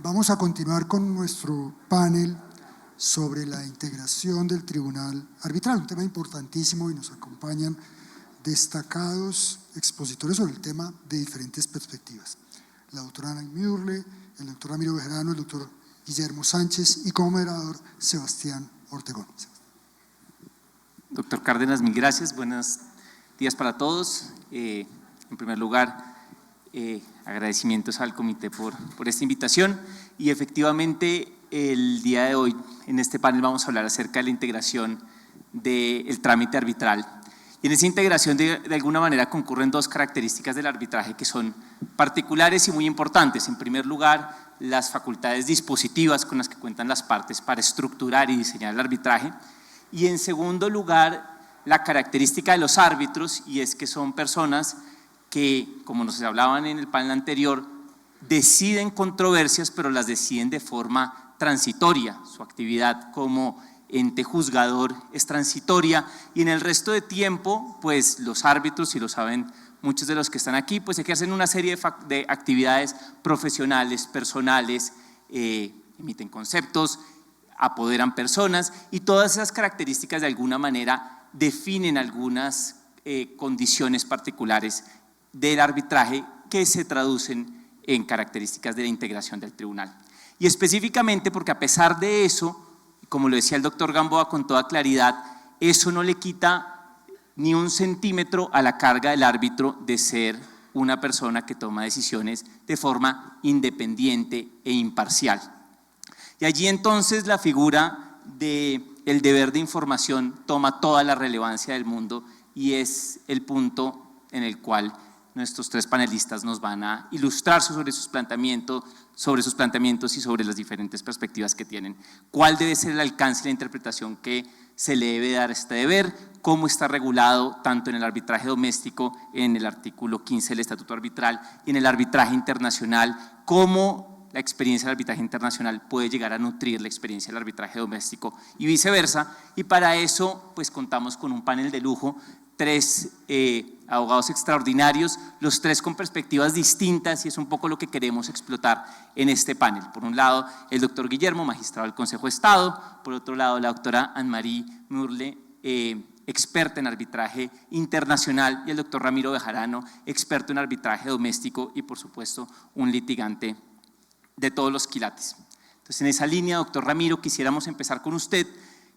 Vamos a continuar con nuestro panel sobre la integración del Tribunal Arbitral, un tema importantísimo, y nos acompañan destacados expositores sobre el tema de diferentes perspectivas. La doctora Ana Müller, el doctor Ramiro Bejarano, el doctor Guillermo Sánchez y como moderador Sebastián Ortegón. Doctor Cárdenas, mil gracias, buenos días para todos. En primer lugar, agradecimientos al comité por esta invitación, y efectivamente el día de hoy en este panel vamos a hablar acerca de la integración del trámite arbitral. Y en esa integración de alguna manera concurren dos características del arbitraje que son particulares y muy importantes. En primer lugar, las facultades dispositivas con las que cuentan las partes para estructurar y diseñar el arbitraje, y en segundo lugar, la característica de los árbitros, y es que son personas que, como nos hablaban en el panel anterior, deciden controversias, pero las deciden de forma transitoria. Su actividad como ente juzgador es transitoria, y en el resto de tiempo, pues los árbitros, y lo saben muchos de los que están aquí, pues ejercen una serie de actividades profesionales, personales, emiten conceptos, apoderan personas, y todas esas características de alguna manera definen algunas condiciones particulares del arbitraje que se traducen en características de la integración del tribunal. Y específicamente porque a pesar de eso, como lo decía el doctor Gamboa con toda claridad, eso no le quita ni un centímetro a la carga del árbitro de ser una persona que toma decisiones de forma independiente e imparcial. Y allí entonces la figura del deber de información toma toda la relevancia del mundo, y es el punto en el cual nuestros tres panelistas nos van a ilustrar sobre sus planteamientos y sobre las diferentes perspectivas que tienen. ¿Cuál debe ser el alcance y la interpretación que se le debe dar a este deber? ¿Cómo está regulado tanto en el arbitraje doméstico, en el artículo 15 del Estatuto Arbitral, y en el arbitraje internacional? ¿Cómo la experiencia del arbitraje internacional puede llegar a nutrir la experiencia del arbitraje doméstico y viceversa? Y para eso pues contamos con un panel de lujo, tres abogados extraordinarios, los tres con perspectivas distintas, y es un poco lo que queremos explotar en este panel. Por un lado, el doctor Guillermo, magistrado del Consejo de Estado; por otro lado, la doctora Anne-Marie Müller, experta en arbitraje internacional; y el doctor Ramiro Bejarano, experto en arbitraje doméstico y por supuesto un litigante de todos los quilates. Entonces, en esa línea, doctor Ramiro, quisiéramos empezar con usted,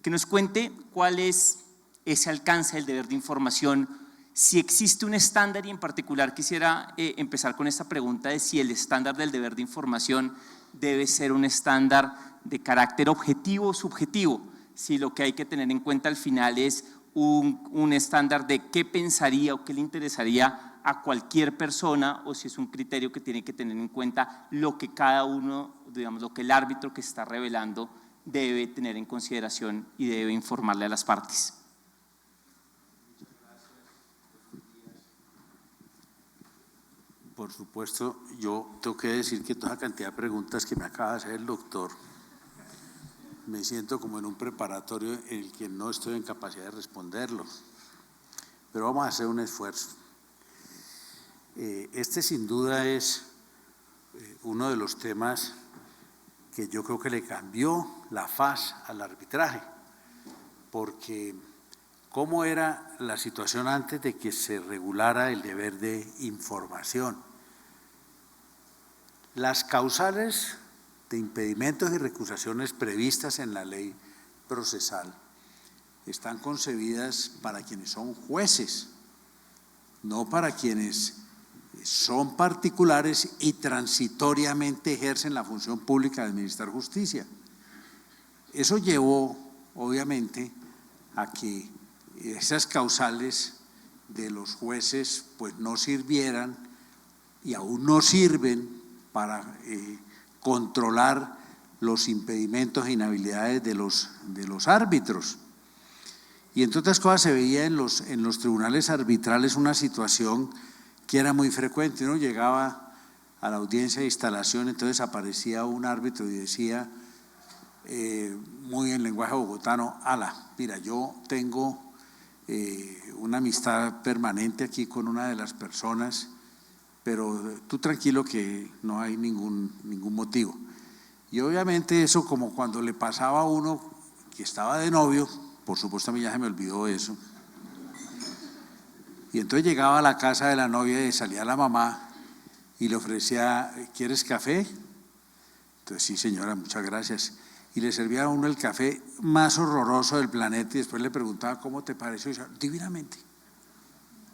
que nos cuente cuál es ese alcance del deber de información, si existe un estándar, y en particular quisiera empezar con esta pregunta de si el estándar del deber de información debe ser un estándar de carácter objetivo o subjetivo, si lo que hay que tener en cuenta al final es un estándar de qué pensaría o qué le interesaría a cualquier persona, o si es un criterio que tiene que tener en cuenta lo que cada uno, digamos, lo que el árbitro que está revelando debe tener en consideración y debe informarle a las partes. Por supuesto, yo tengo que decir que toda cantidad de preguntas que me acaba de hacer el doctor, me siento como en un preparatorio en el que no estoy en capacidad de responderlo, pero vamos a hacer un esfuerzo. Este sin duda es uno de los temas que yo creo que le cambió la faz al arbitraje, porque ¿cómo era la situación antes de que se regulara el deber de información? Las causales de impedimentos y recusaciones previstas en la ley procesal están concebidas para quienes son jueces, no para quienes son particulares y transitoriamente ejercen la función pública de administrar justicia. Eso llevó, obviamente, a que esas causales de los jueces pues no sirvieran, y aún no sirven para controlar los impedimentos e inhabilidades de los árbitros. Y entre otras cosas se veía en los tribunales arbitrales una situación que era muy frecuente. Uno llegaba a la audiencia de instalación, entonces aparecía un árbitro y decía, muy en lenguaje bogotano: ala, mira, yo tengo una amistad permanente aquí con una de las personas, pero tú tranquilo que no hay ningún motivo. Y obviamente eso, como cuando le pasaba a uno que estaba de novio, por supuesto a mí ya se me olvidó eso, y entonces llegaba a la casa de la novia y salía la mamá y le ofrecía, ¿quieres café? Entonces, sí señora, muchas gracias. Y le servía a uno el café más horroroso del planeta y después le preguntaba, ¿cómo te pareció? Y decía, divinamente,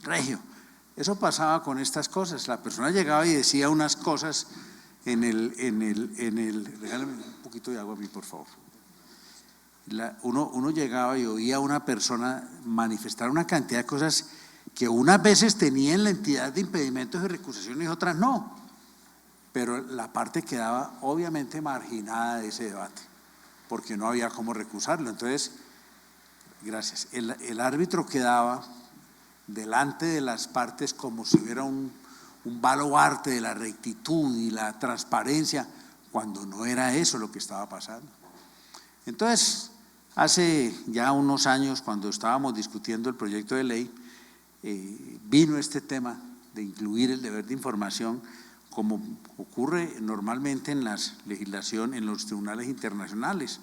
regio. Eso pasaba con estas cosas, la persona llegaba y decía unas cosas regálame un poquito de agua a mí, por favor. Uno llegaba y oía a una persona manifestar una cantidad de cosas que unas veces tenían la entidad de impedimentos y recusaciones y otras no, pero la parte quedaba obviamente marginada de ese debate, porque no había cómo recusarlo. Entonces, gracias, el árbitro quedaba delante de las partes como si hubiera un baluarte de la rectitud y la transparencia, cuando no era eso lo que estaba pasando. Entonces, hace ya unos años, cuando estábamos discutiendo el proyecto de ley, vino este tema de incluir el deber de información, como ocurre normalmente en la legislación, en los tribunales internacionales.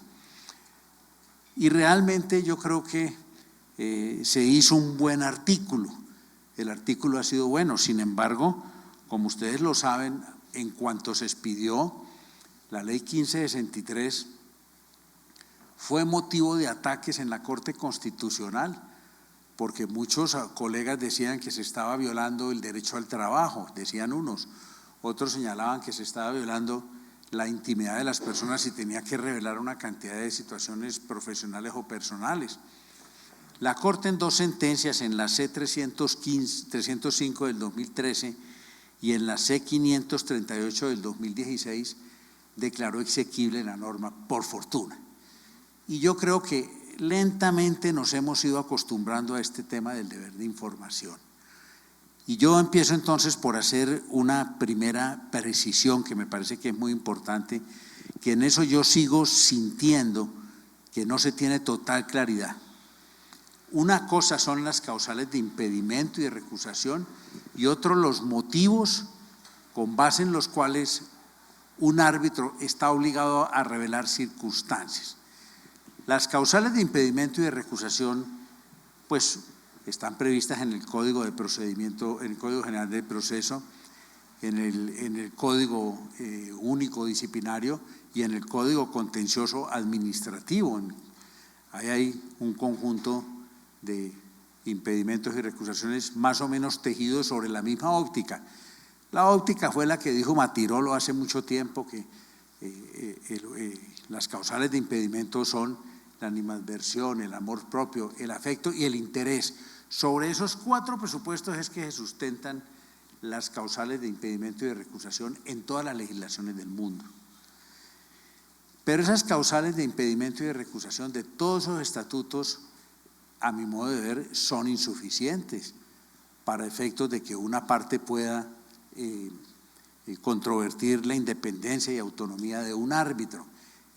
Y realmente yo creo que se hizo un buen artículo, el artículo ha sido bueno. Sin embargo, como ustedes lo saben, en cuanto se expidió la ley 1563, fue motivo de ataques en la Corte Constitucional, porque muchos colegas decían que se estaba violando el derecho al trabajo, decían unos, otros señalaban que se estaba violando la intimidad de las personas y tenía que revelar una cantidad de situaciones profesionales o personales. La Corte, en dos sentencias, en la C-305 del 2013 y en la C-538 del 2016, declaró exequible la norma, por fortuna. Y yo creo que lentamente nos hemos ido acostumbrando a este tema del deber de información. Y yo empiezo entonces por hacer una primera precisión que me parece que es muy importante, que en eso yo sigo sintiendo que no se tiene total claridad. Una cosa son las causales de impedimento y de recusación y otro los motivos con base en los cuales un árbitro está obligado a revelar circunstancias. Las causales de impedimento y de recusación, pues, están previstas en el Código de Procedimiento, en el Código General del Proceso, en el Código Único Disciplinario y en el Código Contencioso Administrativo. Ahí hay un conjunto de impedimentos y recusaciones más o menos tejidos sobre la misma óptica. La óptica fue la que dijo Matirolo hace mucho tiempo, que las causales de impedimento son la animadversión, el amor propio, el afecto y el interés. Sobre esos cuatro presupuestos es que se sustentan las causales de impedimento y de recusación en todas las legislaciones del mundo. Pero esas causales de impedimento y de recusación de todos esos estatutos, a mi modo de ver, son insuficientes para efectos de que una parte pueda controvertir la independencia y autonomía de un árbitro.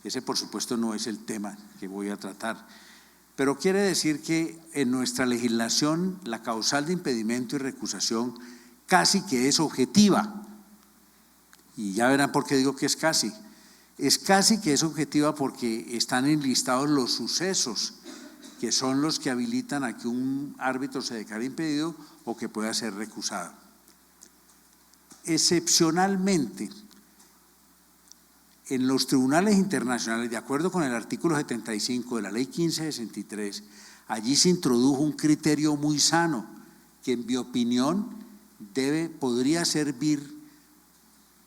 Ese, por supuesto, no es el tema que voy a tratar. Pero quiere decir que en nuestra legislación la causal de impedimento y recusación casi que es objetiva. Y ya verán por qué digo que es casi. Es casi que es objetiva porque están enlistados los sucesos que son los que habilitan a que un árbitro se declare impedido o que pueda ser recusado. Excepcionalmente, en los tribunales internacionales, de acuerdo con el artículo 75 de la ley 1563, allí se introdujo un criterio muy sano que, en mi opinión, podría servir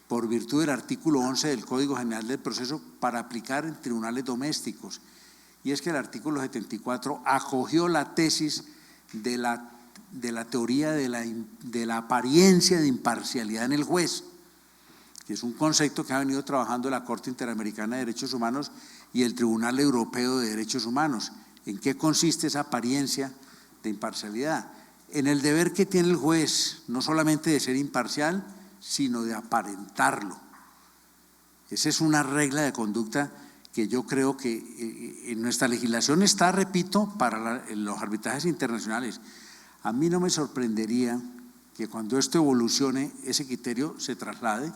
por virtud del artículo 11 del Código General del Proceso para aplicar en tribunales domésticos. Y es que el artículo 74 acogió la tesis de la teoría de la apariencia de imparcialidad en el juez, que es un concepto que ha venido trabajando la Corte Interamericana de Derechos Humanos y el Tribunal Europeo de Derechos Humanos. ¿En qué consiste esa apariencia de imparcialidad? En el deber que tiene el juez, no solamente de ser imparcial, sino de aparentarlo. Esa es una regla de conducta que yo creo que en nuestra legislación está, repito, para los arbitrajes internacionales. A mí no me sorprendería que cuando esto evolucione, ese criterio se traslade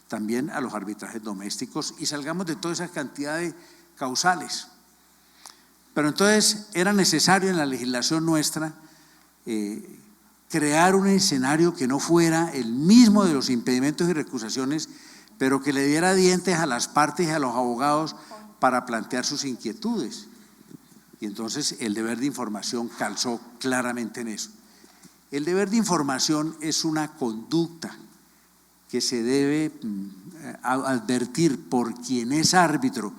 también a los arbitrajes domésticos y salgamos de toda esa cantidad de causales. Pero entonces era necesario en la legislación nuestra crear un escenario que no fuera el mismo de los impedimentos y recusaciones, pero que le diera dientes a las partes y a los abogados para plantear sus inquietudes. Y entonces el deber de información calzó claramente en eso. El deber de información es una conducta que se debe advertir por quien es árbitro,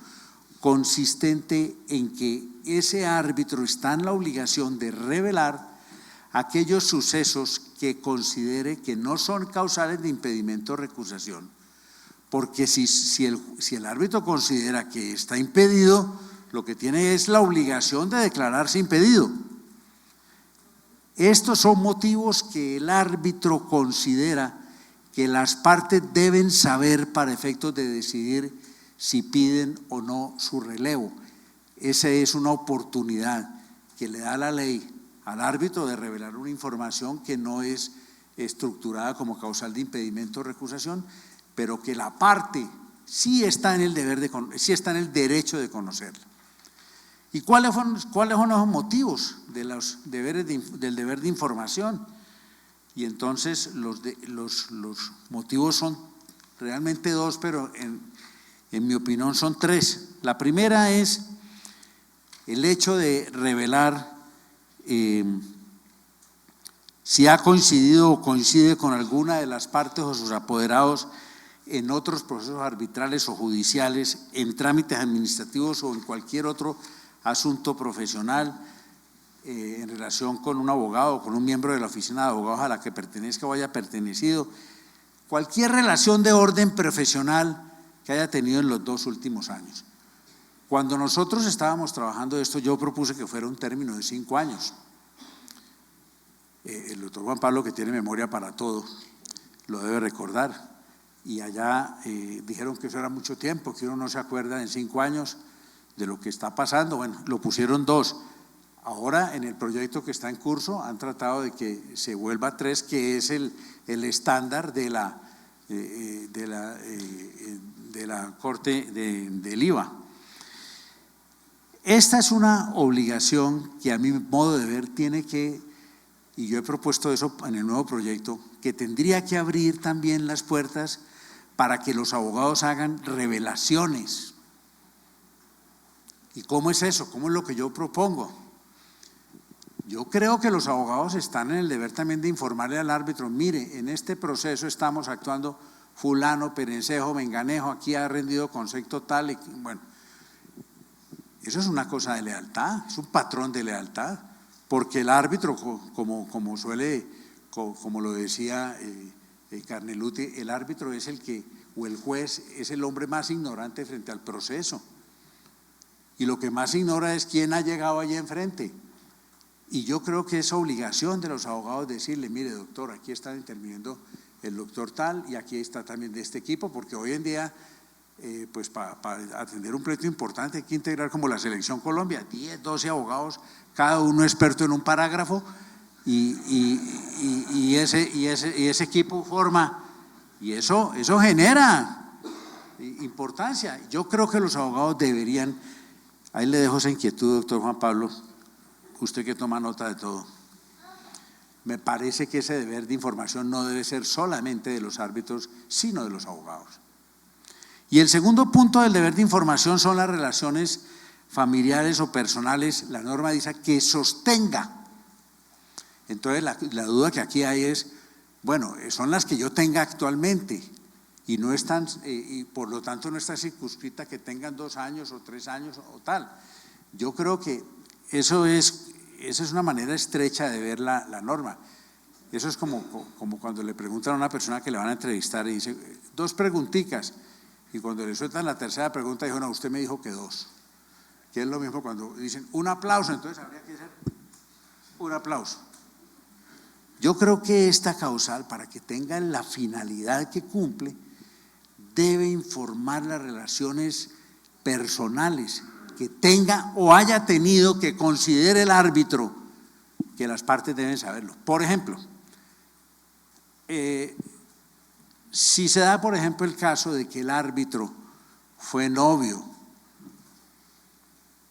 consistente en que ese árbitro está en la obligación de revelar aquellos sucesos que considere que no son causales de impedimento o recusación, porque si el árbitro considera que está impedido, lo que tiene es la obligación de declararse impedido. Estos son motivos que el árbitro considera que las partes deben saber para efectos de decidir si piden o no su relevo. Esa es una oportunidad que le da la ley al árbitro de revelar una información que no es estructurada como causal de impedimento o recusación, pero que la parte sí está en el derecho de conocerla. ¿Y cuáles son los motivos de del deber de información? Y entonces los motivos son realmente dos, pero en mi opinión son tres. La primera es el hecho de revelar si ha coincidido o coincide con alguna de las partes o sus apoderados en otros procesos arbitrales o judiciales, en trámites administrativos o en cualquier otro asunto profesional, en relación con un abogado o con un miembro de la oficina de abogados a la que pertenezca o haya pertenecido, cualquier relación de orden profesional que haya tenido en los 2 últimos años. Cuando nosotros estábamos trabajando esto, yo propuse que fuera un término de 5 años. El doctor Juan Pablo, que tiene memoria para todo, lo debe recordar. Y allá dijeron que eso era mucho tiempo, que uno no se acuerda en 5 años de lo que está pasando. Bueno, lo pusieron 2. Ahora en el proyecto que está en curso han tratado de que se vuelva 3, que es el estándar de la Corte del IVA. Esta es una obligación que a mi modo de ver tiene que, y yo he propuesto eso en el nuevo proyecto, que tendría que abrir también las puertas para que los abogados hagan revelaciones. ¿Y cómo es eso? ¿Cómo es lo que yo propongo? Yo creo que los abogados están en el deber también de informarle al árbitro, mire, en este proceso estamos actuando fulano, perencejo, menganejo, aquí ha rendido concepto tal, y bueno, eso es una cosa de lealtad, es un patrón de lealtad, porque el árbitro, como lo decía Carneluti, el árbitro es o el juez es el hombre más ignorante frente al proceso, y lo que más ignora es quién ha llegado allí enfrente. Y yo creo que es obligación de los abogados decirle, mire doctor, aquí está interviniendo el doctor tal y aquí está también de este equipo, porque hoy en día, pues para atender un pleito importante hay que integrar como la Selección Colombia, 10, 12 abogados, cada uno experto en un parágrafo y ese equipo forma, y eso genera importancia. Yo creo que los abogados deberían, ahí le dejo esa inquietud, doctor Juan Pablo, usted que toma nota de todo. Me parece que ese deber de información no debe ser solamente de los árbitros, sino de los abogados. Y el segundo punto del deber de información son las relaciones familiares o personales. La norma dice que sostenga. Entonces la duda que aquí hay es, bueno, son las que yo tenga actualmente y no están, y por lo tanto no está circunscrita que tengan 2 años o 3 años o tal. Yo creo que esa es una manera estrecha de ver la norma. Eso es como cuando le preguntan a una persona que le van a entrevistar y dice 2 preguntitas, y cuando le sueltan la tercera pregunta dijo, no, usted me dijo que 2, que es lo mismo cuando dicen un aplauso, entonces habría que hacer un aplauso. Yo creo que esta causal, para que tenga la finalidad que cumple, debe informar las relaciones personales que tenga o haya tenido, que considere el árbitro que las partes deben saberlo. Por ejemplo, Si se da, por ejemplo, el caso de que el árbitro fue novio,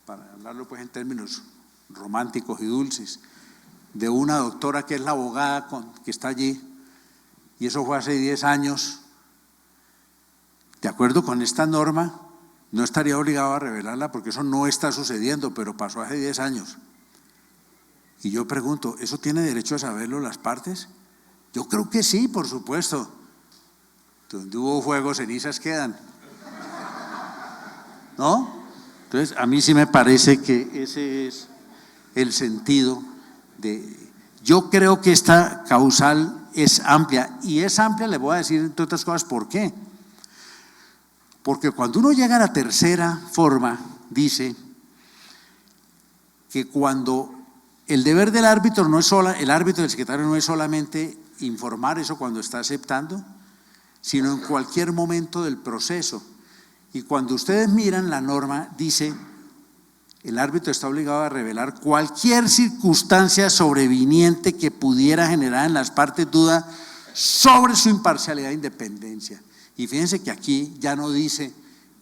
para hablarlo pues en términos románticos y dulces, de una doctora que es la abogada que está allí, y eso fue hace 10 años, de acuerdo con esta norma, no estaría obligado a revelarla porque eso no está sucediendo, pero pasó hace 10 años. Y yo pregunto, ¿eso tiene derecho a saberlo las partes? Yo creo que sí, por supuesto. Donde hubo fuego, cenizas quedan. ¿No? Entonces, a mí sí me parece que ese es el sentido de… Yo creo que esta causal es amplia, y es amplia, le voy a decir entre otras cosas por qué. Porque cuando uno llega a la tercera forma, dice que cuando el deber del árbitro no es el árbitro del secretario no es solamente informar eso cuando está aceptando, sino en cualquier momento del proceso. Y cuando ustedes miran la norma, dice, el árbitro está obligado a revelar cualquier circunstancia sobreviniente que pudiera generar en las partes duda sobre su imparcialidad e independencia. Y fíjense que aquí ya no dice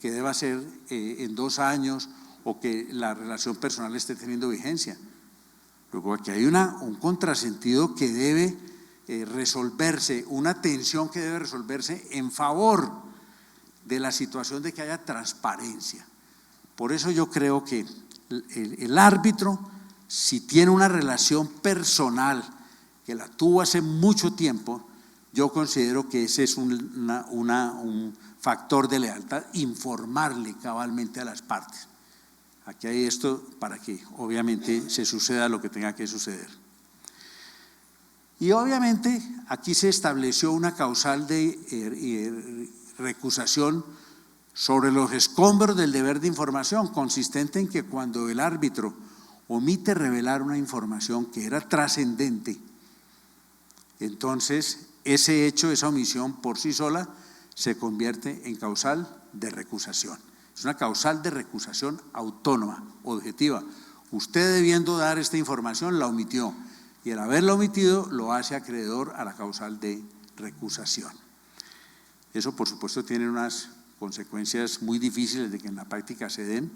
que deba ser en 2 años o que la relación personal esté teniendo vigencia. Luego aquí hay un contrasentido que debe resolverse, una tensión que debe resolverse en favor de la situación de que haya transparencia. Por eso yo creo que el árbitro, si tiene una relación personal que la tuvo hace mucho tiempo, yo considero que ese es un factor de lealtad, informarle cabalmente a las partes. Aquí hay esto para que obviamente se suceda lo que tenga que suceder. Y obviamente aquí se estableció una causal de recusación sobre los escombros del deber de información, consistente en que cuando el árbitro omite revelar una información que era trascendente, entonces ese hecho, esa omisión por sí sola se convierte en causal de recusación. Es una causal de recusación autónoma, objetiva. Usted debiendo dar esta información la omitió, y al haberla omitido lo hace acreedor a la causal de recusación. Eso por supuesto tiene unas consecuencias muy difíciles de que en la práctica se den,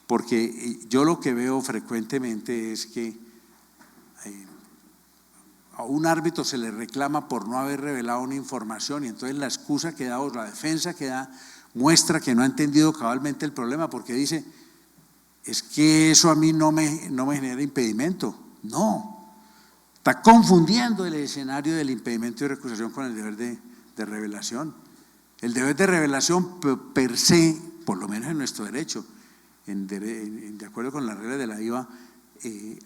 porque yo lo que veo frecuentemente es que a un árbitro se le reclama por no haber revelado una información, y entonces la excusa que da o la defensa que da muestra que no ha entendido cabalmente el problema, porque dice, es que eso a mí no me genera impedimento. No, está confundiendo el escenario del impedimento de recusación con el deber de revelación. El deber de revelación per se, por lo menos en nuestro derecho, de acuerdo con las reglas de la IVA,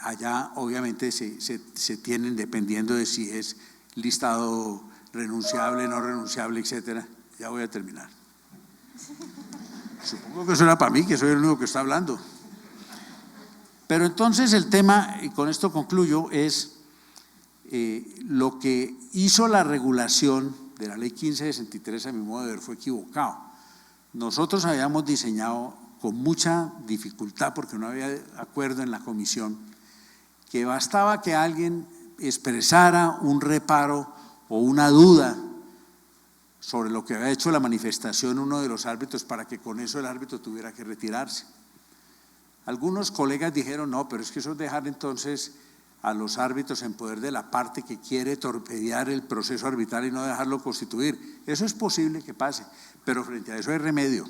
allá obviamente se tienen dependiendo de si es listado renunciable, no renunciable, etcétera. Ya voy a terminar. Supongo que eso era para mí, que soy el único que está hablando. Pero entonces el tema, y con esto concluyo, es lo que hizo la regulación de la ley 1563, a mi modo de ver, fue equivocado. Nosotros habíamos diseñado con mucha dificultad, porque no había acuerdo en la comisión, que bastaba que alguien expresara un reparo o una duda sobre lo que había hecho la manifestación uno de los árbitros para que con eso el árbitro tuviera que retirarse. Algunos colegas dijeron, no, pero es que eso es dejar entonces a los árbitros en poder de la parte que quiere torpedear el proceso arbitral y no dejarlo constituir. Eso es posible que pase, pero frente a eso hay remedio.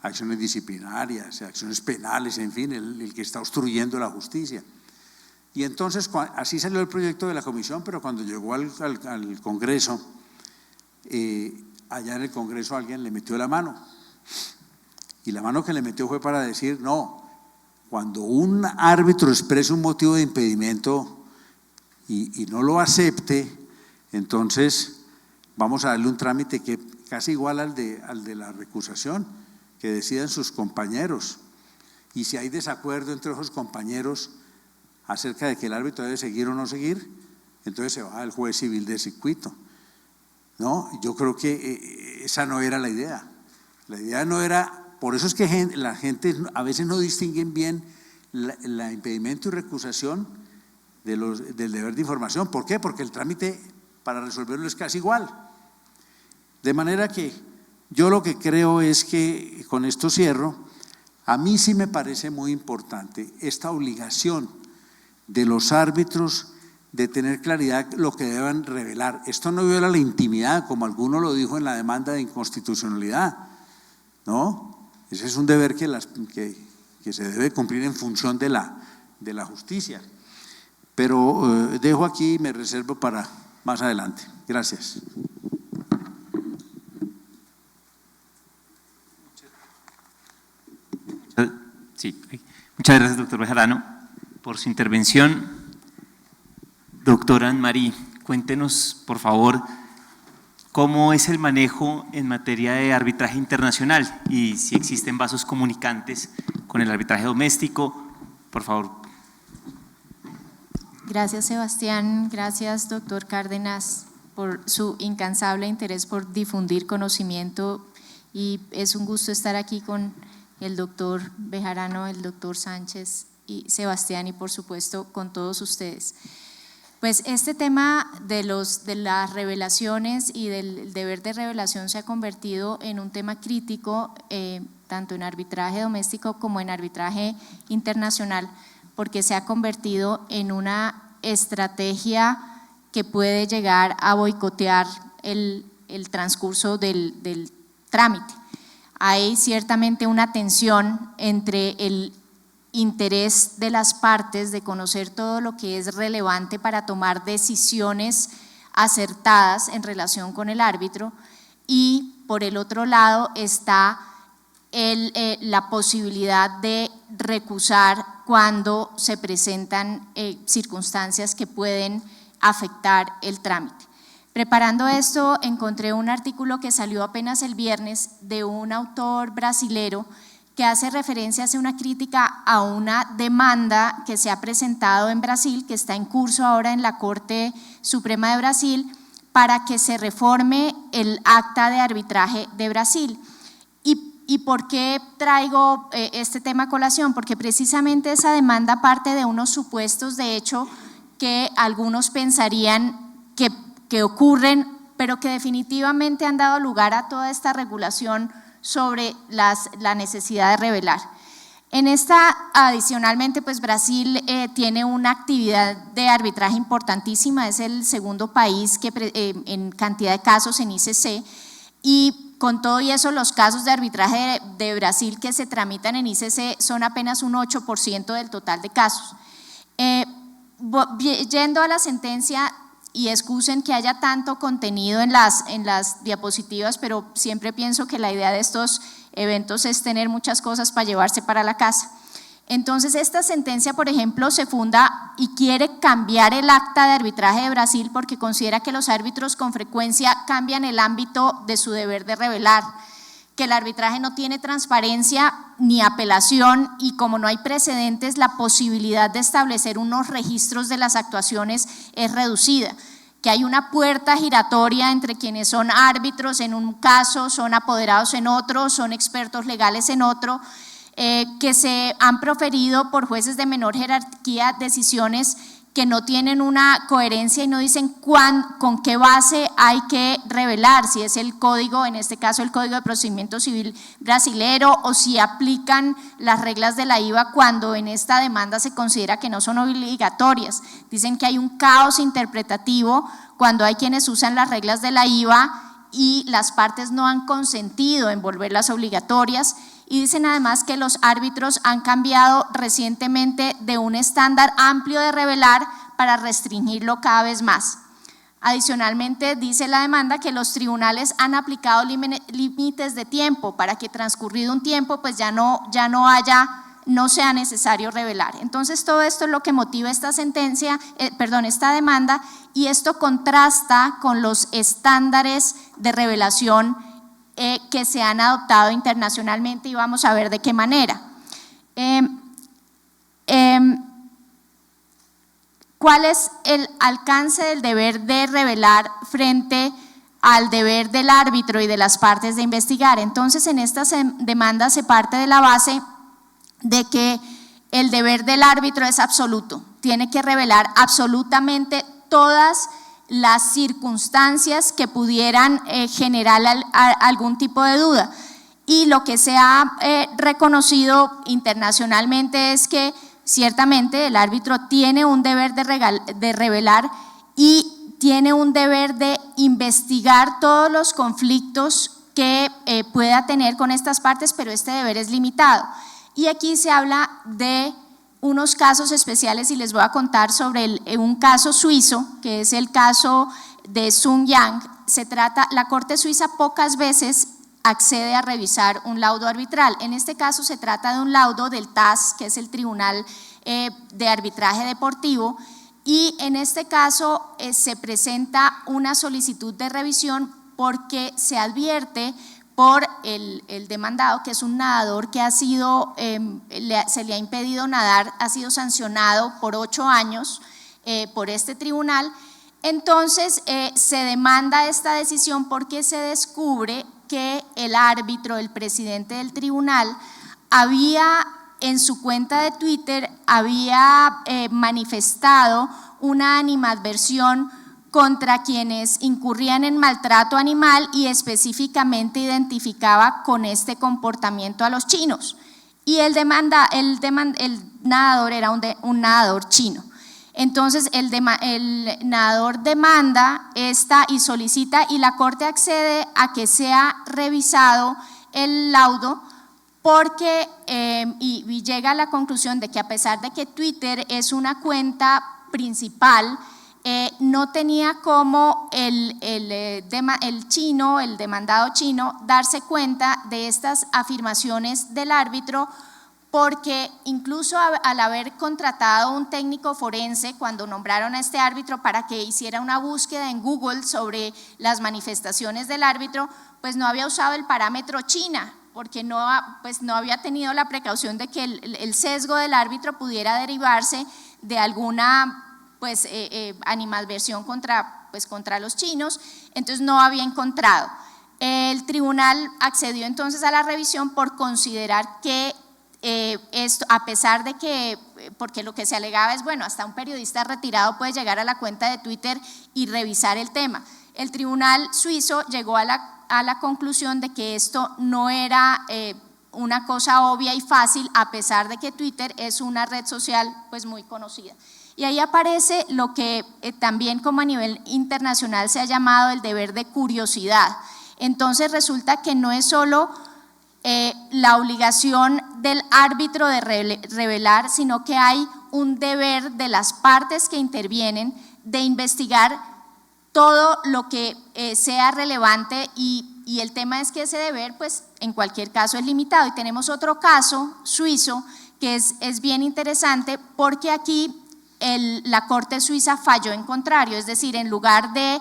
Acciones disciplinarias, acciones penales, en fin, el que está obstruyendo la justicia. Y entonces así salió el proyecto de la comisión, pero cuando llegó al Congreso, allá en el Congreso alguien le metió la mano, y la mano que le metió fue para decir, no, cuando un árbitro exprese un motivo de impedimento y no lo acepte, entonces vamos a darle un trámite que casi igual al de la recusación, que decidan sus compañeros, y si hay desacuerdo entre esos compañeros acerca de que el árbitro debe seguir o no seguir, entonces se va al juez civil de circuito. No, yo creo que esa no era la idea. La idea no era, por eso es que la gente a veces no distinguen bien la impedimento y recusación del deber de información. ¿Por qué? Porque el trámite para resolverlo es casi igual. De manera que yo lo que creo es que, con esto cierro, a mí sí me parece muy importante esta obligación de los árbitros de tener claridad lo que deben revelar. Esto no viola la intimidad, como alguno lo dijo en la demanda de inconstitucionalidad, ¿no? Ese es un deber que se debe cumplir en función de la justicia. Pero dejo aquí y me reservo para más adelante. Gracias. Sí. Muchas gracias, doctor Bejarano, por su intervención. Doctora Anne-Marie, cuéntenos, por favor, cómo es el manejo en materia de arbitraje internacional y si existen vasos comunicantes con el arbitraje doméstico, por favor. Gracias, Sebastián. Gracias, doctor Cárdenas, por su incansable interés por difundir conocimiento, y es un gusto estar aquí con el doctor Bejarano, el doctor Sánchez y Sebastián, y por supuesto con todos ustedes. Pues este tema de las revelaciones y del deber de revelación se ha convertido en un tema crítico, tanto en arbitraje doméstico como en arbitraje internacional, porque se ha convertido en una estrategia que puede llegar a boicotear el transcurso del trámite. Hay ciertamente una tensión entre el interés de las partes de conocer todo lo que es relevante para tomar decisiones acertadas en relación con el árbitro, y por el otro lado está la posibilidad de recusar cuando se presentan circunstancias que pueden afectar el trámite. Preparando esto, encontré un artículo que salió apenas el viernes de un autor brasilero que hace referencia, hace una crítica a una demanda que se ha presentado en Brasil, que está en curso ahora en la Corte Suprema de Brasil, para que se reforme el acta de arbitraje de Brasil. ¿Y por qué traigo este tema a colación? Porque precisamente esa demanda parte de unos supuestos de hecho que algunos pensarían que ocurren, pero que definitivamente han dado lugar a toda esta regulación sobre la necesidad de revelar. En esta, adicionalmente, pues Brasil tiene una actividad de arbitraje importantísima, es el segundo país en cantidad de casos en ICC, y con todo y eso los casos de arbitraje de Brasil que se tramitan en ICC son apenas un 8% del total de casos. Yendo a la sentencia, y excusen que haya tanto contenido en las diapositivas, pero siempre pienso que la idea de estos eventos es tener muchas cosas para llevarse para la casa. Entonces, esta sentencia, por ejemplo, se funda y quiere cambiar el acta de arbitraje de Brasil porque considera que los árbitros con frecuencia cambian el ámbito de su deber de revelar, que el arbitraje no tiene transparencia ni apelación, y como no hay precedentes, la posibilidad de establecer unos registros de las actuaciones es reducida, que hay una puerta giratoria entre quienes son árbitros en un caso, son apoderados en otro, son expertos legales en otro, que se han proferido por jueces de menor jerarquía decisiones que no tienen una coherencia y no dicen con qué base hay que revelar, si es el código, en este caso el Código de Procedimiento Civil brasilero, o si aplican las reglas de la IVA cuando en esta demanda se considera que no son obligatorias. Dicen que hay un caos interpretativo cuando hay quienes usan las reglas de la IVA y las partes no han consentido en volverlas obligatorias. Y dicen además que los árbitros han cambiado recientemente de un estándar amplio de revelar para restringirlo cada vez más. Adicionalmente, dice la demanda que los tribunales han aplicado límites de tiempo para que transcurrido un tiempo pues ya no sea necesario revelar. Entonces, todo esto es lo que motiva esta esta demanda, y esto contrasta con los estándares de revelación que se han adoptado internacionalmente, y vamos a ver de qué manera. ¿Cuál es el alcance del deber de revelar frente al deber del árbitro y de las partes de investigar? Entonces, en estas demandas se parte de la base de que el deber del árbitro es absoluto, tiene que revelar absolutamente todas las circunstancias que pudieran generar algún tipo de duda. Y lo que se ha reconocido internacionalmente es que ciertamente el árbitro tiene un deber de revelar y tiene un deber de investigar todos los conflictos que pueda tener con estas partes, pero este deber es limitado. Y aquí se habla de unos casos especiales y les voy a contar sobre un caso suizo, que es el caso de Sun Yang. La Corte Suiza pocas veces accede a revisar un laudo arbitral. En este caso se trata de un laudo del TAS, que es el Tribunal de Arbitraje Deportivo, y en este caso se presenta una solicitud de revisión porque se advierte por el demandado, que es un nadador que se le ha impedido nadar, ha sido sancionado por 8 años por este tribunal. Entonces se demanda esta decisión porque se descubre que el árbitro, el presidente del tribunal, en su cuenta de Twitter había manifestado una animadversión contra quienes incurrían en maltrato animal y específicamente identificaba con este comportamiento a los chinos. Y el nadador era un nadador chino. Entonces el nadador demanda y solicita, y la Corte accede a que sea revisado el laudo porque y llega a la conclusión de que a pesar de que Twitter es una cuenta principal, no tenía como el demandado chino darse cuenta de estas afirmaciones del árbitro, porque incluso al haber contratado un técnico forense cuando nombraron a este árbitro para que hiciera una búsqueda en Google sobre las manifestaciones del árbitro, pues no había usado el parámetro China, porque no había tenido la precaución de que el sesgo del árbitro pudiera derivarse de alguna animadversión contra los chinos, entonces no había encontrado. El tribunal accedió entonces a la revisión por considerar que esto, a pesar de que, porque lo que se alegaba es, bueno, hasta un periodista retirado puede llegar a la cuenta de Twitter y revisar el tema. El tribunal suizo llegó a la conclusión de que esto no era una cosa obvia y fácil, a pesar de que Twitter es una red social pues muy conocida. Y ahí aparece lo que también como a nivel internacional se ha llamado el deber de curiosidad. Entonces resulta que no es solo la obligación del árbitro de revelar, sino que hay un deber de las partes que intervienen de investigar todo lo que sea relevante, y el tema es que ese deber pues en cualquier caso es limitado. Y tenemos otro caso suizo que es bien interesante, porque aquí la Corte Suiza falló en contrario, es decir, en lugar de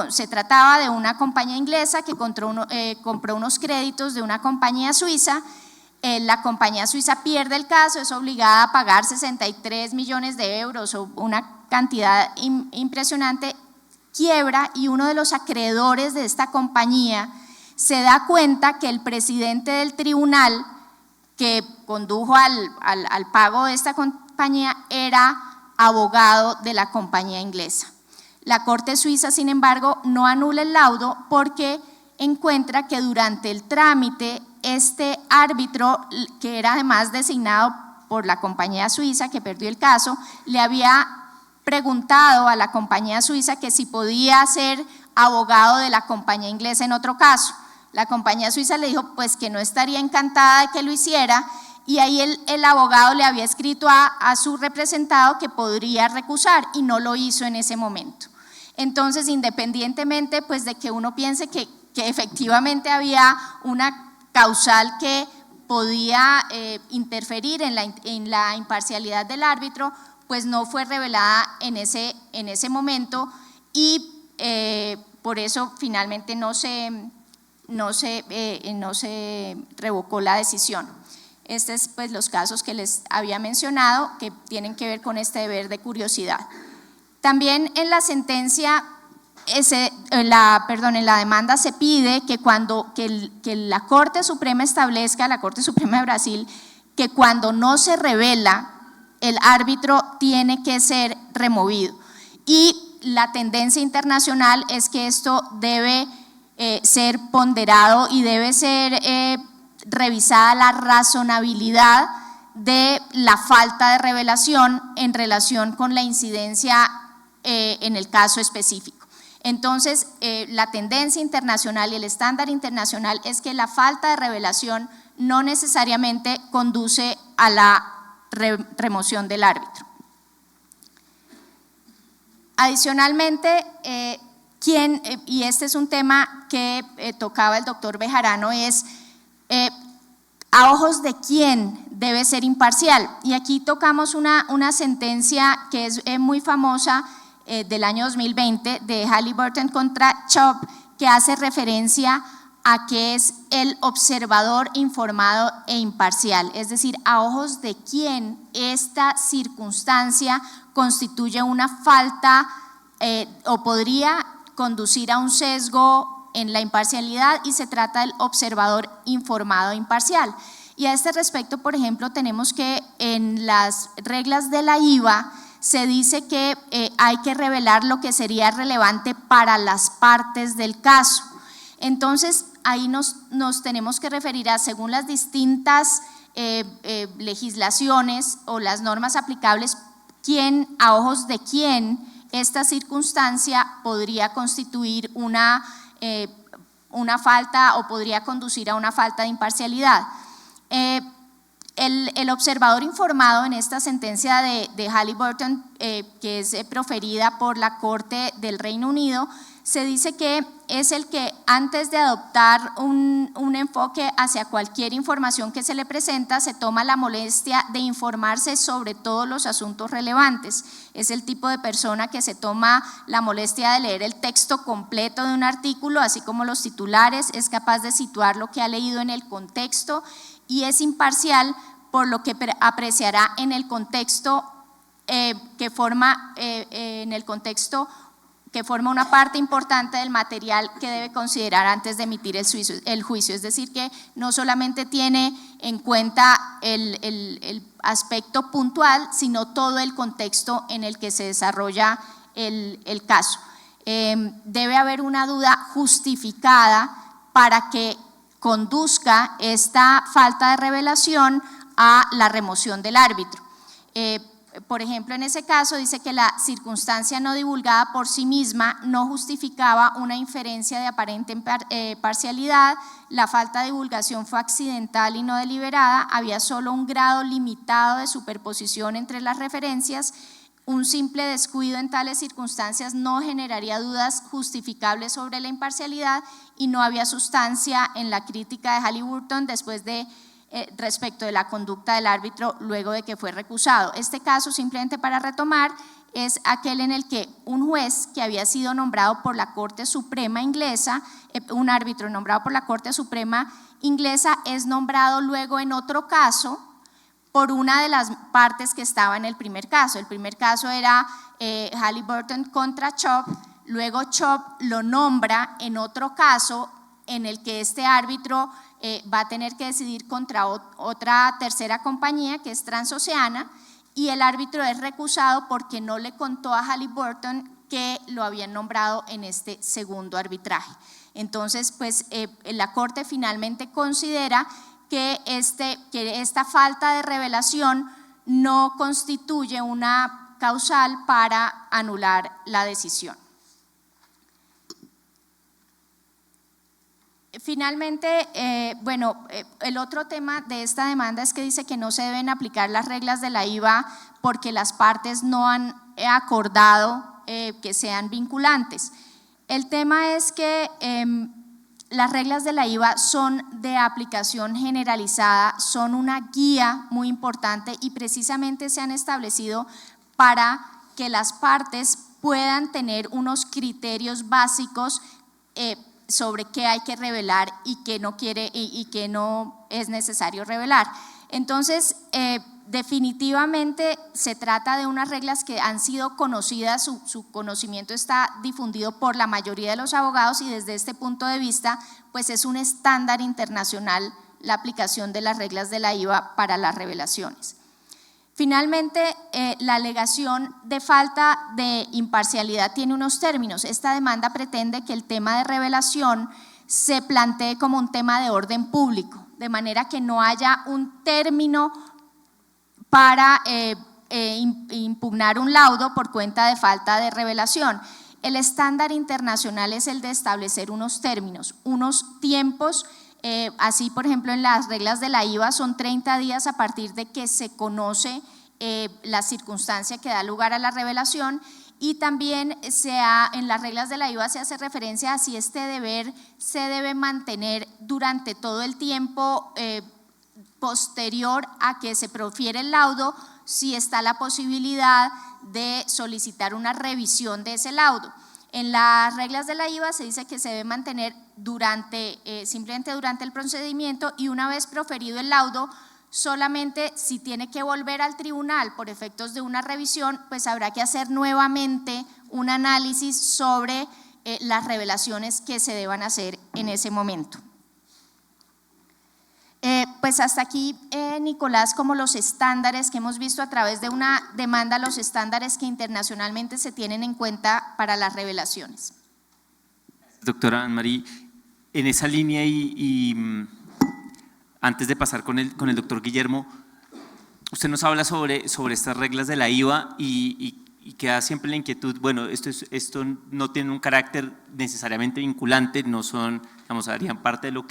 se trataba de una compañía inglesa que compró unos créditos de una compañía suiza. La compañía suiza pierde el caso, es obligada a pagar 63 millones de euros o una cantidad impresionante, quiebra, y uno de los acreedores de esta compañía se da cuenta que el presidente del tribunal que condujo al pago de esta compañía era abogado de la compañía inglesa. La Corte Suiza, sin embargo, no anula el laudo porque encuentra que durante el trámite este árbitro, que era además designado por la compañía suiza que perdió el caso, le había preguntado a la compañía suiza que si podía ser abogado de la compañía inglesa en otro caso. La compañía suiza le dijo pues que no estaría encantada de que lo hiciera, y ahí el abogado le había escrito a su representado que podría recusar y no lo hizo en ese momento. Entonces, independientemente pues de que uno piense que efectivamente había una causal que podía interferir en la imparcialidad del árbitro, pues no fue revelada en ese momento, y por eso finalmente no se revocó la decisión. Estos es pues los casos que les había mencionado que tienen que ver con este deber de curiosidad. También en la sentencia, en la demanda se pide que la Corte Suprema establezca, la Corte Suprema de Brasil, que cuando no se revela, el árbitro tiene que ser removido. Y la tendencia internacional es que esto debe ser ponderado y debe ser revisada la razonabilidad de la falta de revelación en relación con la incidencia en el caso específico. Entonces, la tendencia internacional y el estándar internacional es que la falta de revelación no necesariamente conduce a la remoción del árbitro. Adicionalmente, y este es un tema que tocaba el doctor Bejarano, es a ojos de quién debe ser imparcial. Y aquí tocamos una sentencia que es muy famosa del año 2020 de Halliburton contra Chubb, que hace referencia a que es el observador informado e imparcial, es decir, a ojos de quién esta circunstancia constituye una falta o podría conducir a un sesgo en la imparcialidad, y se trata del observador informado e imparcial. Y a este respecto, por ejemplo, tenemos que en las reglas de la IVA se dice que hay que revelar lo que sería relevante para las partes del caso. Entonces, ahí nos tenemos que referir a, según las distintas legislaciones o las normas aplicables, a ojos de quién esta circunstancia podría constituir una falta o podría conducir a una falta de imparcialidad. El observador informado en esta sentencia de Halliburton, que es proferida por la Corte del Reino Unido, se dice que es el que, antes de adoptar un enfoque hacia cualquier información que se le presenta, se toma la molestia de informarse sobre todos los asuntos relevantes. Es el tipo de persona que se toma la molestia de leer el texto completo de un artículo, así como los titulares, es capaz de situar lo que ha leído en el contexto y es imparcial, por lo que apreciará en el contexto que forma una parte importante del material que debe considerar antes de emitir el juicio. Es decir, que no solamente tiene en cuenta el aspecto puntual, sino todo el contexto en el que se desarrolla el caso. Debe haber una duda justificada para que conduzca esta falta de revelación a la remoción del árbitro. Por ejemplo, en ese caso dice que la circunstancia no divulgada por sí misma no justificaba una inferencia de aparente parcialidad, la falta de divulgación fue accidental y no deliberada, había solo un grado limitado de superposición entre las referencias, un simple descuido en tales circunstancias no generaría dudas justificables sobre la imparcialidad y no había sustancia en la crítica de Halliburton respecto de la conducta del árbitro luego de que fue recusado. Este caso, simplemente para retomar, es aquel en el que un juez que había sido nombrado por la Corte Suprema inglesa, un árbitro nombrado por la Corte Suprema inglesa, es nombrado luego en otro caso por una de las partes que estaba en el primer caso. El primer caso era Halliburton contra Chubb, luego Chubb lo nombra en otro caso en el que este árbitro va a tener que decidir contra otra tercera compañía, que es Transoceana, y el árbitro es recusado porque no le contó a Halliburton que lo habían nombrado en este segundo arbitraje. Entonces, pues la Corte finalmente considera que esta falta de revelación no constituye una causal para anular la decisión. Finalmente, el otro tema de esta demanda es que dice que no se deben aplicar las reglas de la IVA porque las partes no han acordado que sean vinculantes. El tema es que las reglas de la IVA son de aplicación generalizada, son una guía muy importante y precisamente se han establecido para que las partes puedan tener unos criterios básicos sobre qué hay que revelar y qué no es necesario revelar. Entonces, definitivamente se trata de unas reglas que han sido conocidas, su conocimiento está difundido por la mayoría de los abogados y desde este punto de vista, pues es un estándar internacional la aplicación de las reglas de la IVA para las revelaciones. Finalmente, la alegación de falta de imparcialidad tiene unos términos. Esta demanda pretende que el tema de revelación se plantee como un tema de orden público, de manera que no haya un término para impugnar un laudo por cuenta de falta de revelación. El estándar internacional es el de establecer unos términos, unos tiempos. Así, por ejemplo, en las reglas de la IVA son 30 días a partir de que se conoce la circunstancia que da lugar a la revelación, y también en las reglas de la IVA se hace referencia a si este deber se debe mantener durante todo el tiempo posterior a que se profiere el laudo, si está la posibilidad de solicitar una revisión de ese laudo. En las reglas de la IVA se dice que se debe mantener simplemente durante el procedimiento, y una vez proferido el laudo, solamente si tiene que volver al tribunal por efectos de una revisión, pues habrá que hacer nuevamente un análisis sobre las revelaciones que se deban hacer en ese momento. Pues hasta aquí, Nicolás, como los estándares que hemos visto a través de una demanda, los estándares que internacionalmente se tienen en cuenta para las revelaciones. Doctora Anne-Marie, en esa línea antes de pasar con el doctor Guillermo, usted nos habla sobre estas reglas de la IVA y queda siempre la inquietud, bueno, esto no tiene un carácter necesariamente vinculante, no son, digamos, harían parte de lo